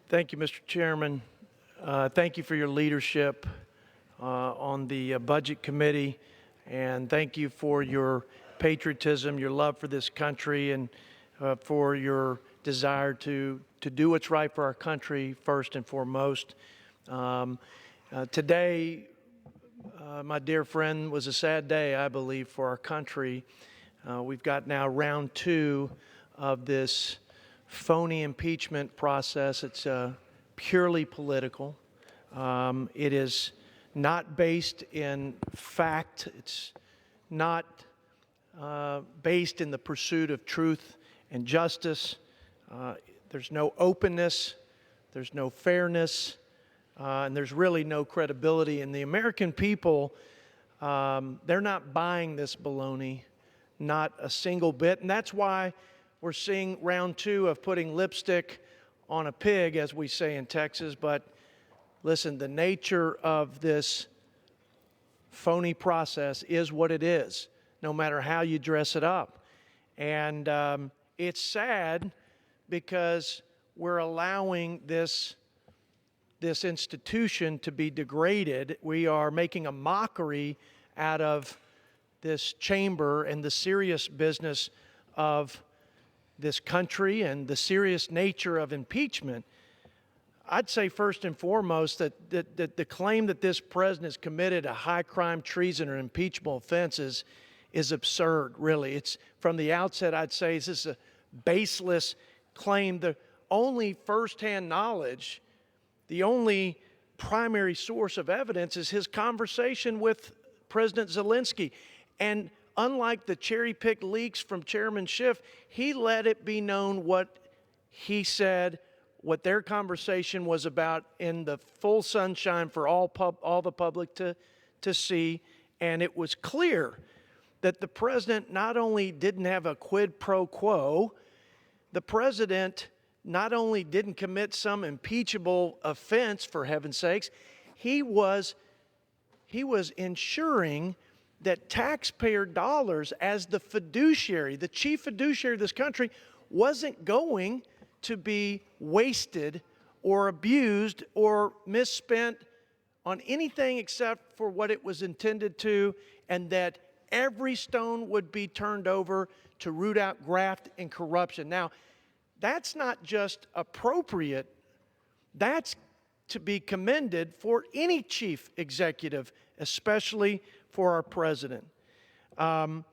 Thank you, Mr. Chairman. Thank you for your leadership on the Budget Committee, and thank you for your patriotism, your love for this country, and for your desire to do what's right for our country first and foremost. Today, my dear friend, was a sad day, I believe, for our country. We've got now round 2 of this phony impeachment process. It's purely political. It is not based in fact. It's not based in the pursuit of truth and justice. There's no openness. There's no fairness. And there's really no credibility. And the American people, they're not buying this baloney, not a single bit. And that's why we're seeing round 2 of putting lipstick on a pig, as we say in Texas. But listen, the nature of this phony process is what it is, no matter how you dress it up. And it's sad because we're allowing this institution to be degraded. We are making a mockery out of this chamber and the serious business of this country and the serious nature of impeachment. I'd say first and foremost that the claim that this president has committed a high crime, treason, or impeachable offense is absurd, really. It's from the outset, I'd say, this is a baseless claim. The only firsthand knowledge, the only primary source of evidence is his conversation with President Zelensky. And unlike the cherry-picked leaks from Chairman Schiff, he let it be known what he said, what their conversation was about in the full sunshine for all the public to see. And it was clear that the president not only didn't have a quid pro quo, the president not only didn't commit some impeachable offense, for heaven's sakes, he was ensuring that taxpayer dollars, as the fiduciary, the chief fiduciary of this country, wasn't going to be wasted or abused or misspent on anything except for what it was intended to, and that every stone would be turned over to root out graft and corruption. Now, that's not just appropriate, that's to be commended for any chief executive, especially for our president. I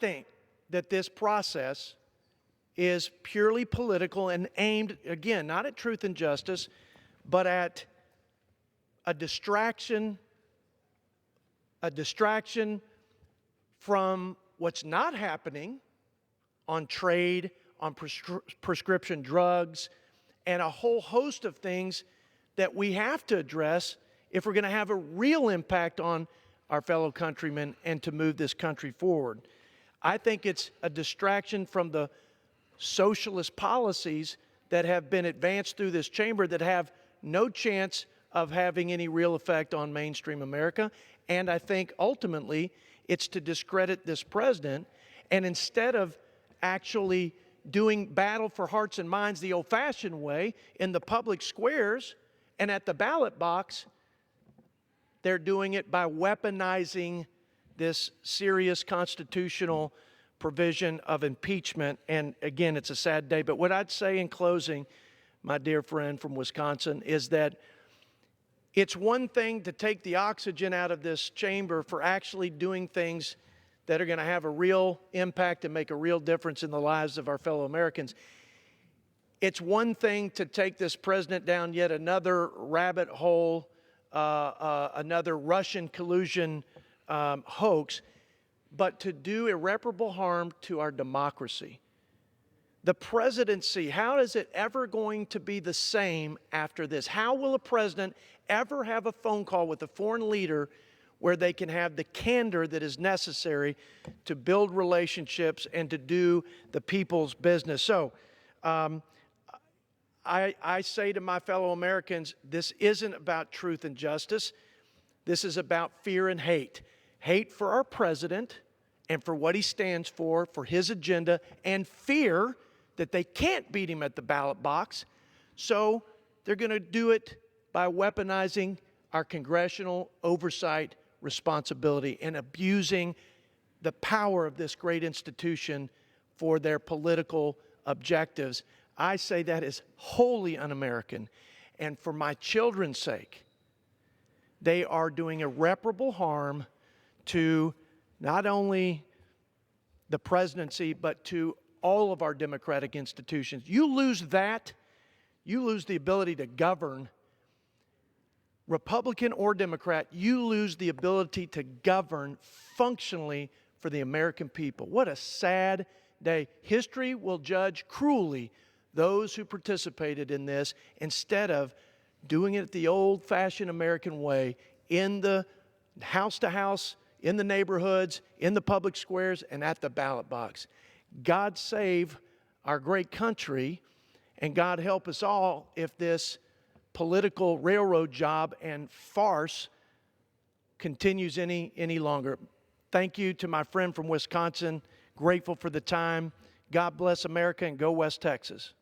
think that this process is purely political and aimed, again, not at truth and justice, but at a distraction from what's not happening on trade, on prescription drugs, and a whole host of things that we have to address if we're going to have a real impact on our fellow countrymen and to move this country forward. I think it's a distraction from the socialist policies that have been advanced through this chamber that have no chance of having any real effect on mainstream America. And I think ultimately it's to discredit this president. And instead of actually doing battle for hearts and minds the old-fashioned way in the public squares and at the ballot box, they're doing it by weaponizing this serious constitutional provision of impeachment. And again, it's a sad day. But what I'd say in closing, my dear friend from Wisconsin, is that it's one thing to take the oxygen out of this chamber for actually doing things that are going to have a real impact and make a real difference in the lives of our fellow Americans. It's one thing to take this president down yet another rabbit hole, another Russian collusion hoax, but to do irreparable harm to our democracy. The presidency, how is it ever going to be the same after this? How will a president ever have a phone call with a foreign leader where they can have the candor that is necessary to build relationships and to do the people's business? So I say to my fellow Americans, this isn't about truth and justice. This is about fear and hate. Hate for our president and for what he stands for his agenda, and fear that they can't beat him at the ballot box. So they're going to do it by weaponizing our congressional oversight responsibility and abusing the power of this great institution for their political objectives. I say that is wholly un-American. And for my children's sake, they are doing irreparable harm to not only the presidency, but to all of our democratic institutions. You lose that, you lose the ability to govern, Republican or Democrat, you lose the ability to govern functionally for the American people. What a sad day. History will judge cruelly those who participated in this instead of doing it the old-fashioned American way in the house to house, in the neighborhoods, in the public squares, and at the ballot box. God save our great country, and God help us all if this political railroad job and farce continues any longer. Thank you to my friend from Wisconsin. Grateful for the time. God bless America, and go West Texas.